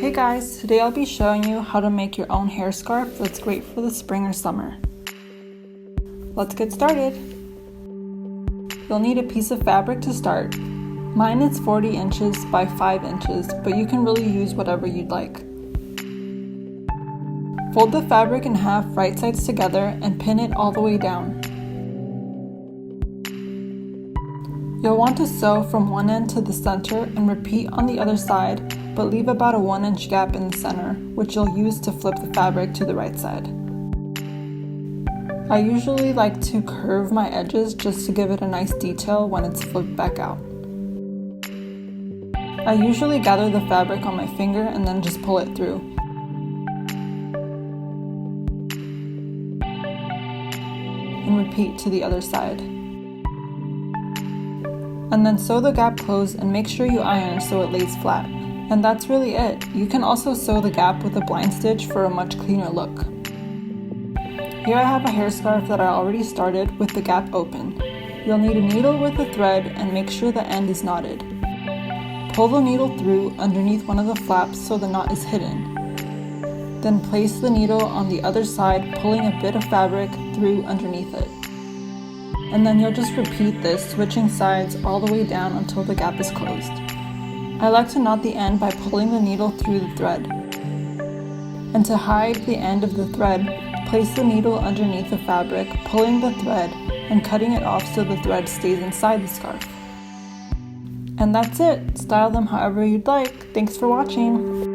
Hey guys, today I'll be showing you how to make your own hair scarf that's great for the spring or summer. Let's get started. You'll need a piece of fabric to start. Mine is 40 inches by 5 inches, but you can really use whatever you'd like. Fold the fabric in half right sides together and pin it all the way down. You'll want to sew from one end to the center and repeat on the other side, but leave about a 1-inch gap in the center, which you'll use to flip the fabric to the right side. I usually like to curve my edges just to give it a nice detail when it's flipped back out. I usually gather the fabric on my finger and then just pull it through. And repeat to the other side. And then sew the gap closed and make sure you iron so it lays flat. And that's really it. You can also sew the gap with a blind stitch for a much cleaner look. Here I have a hair scarf that I already started with the gap open. You'll need a needle with a thread and make sure the end is knotted. Pull the needle through underneath one of the flaps so the knot is hidden. Then place the needle on the other side, pulling a bit of fabric through underneath it. And then you'll just repeat this, switching sides all the way down until the gap is closed. I like to knot the end by pulling the needle through the thread. And to hide the end of the thread, place the needle underneath the fabric, pulling the thread and cutting it off so the thread stays inside the scarf. And that's it. Style them however you'd like. Thanks for watching.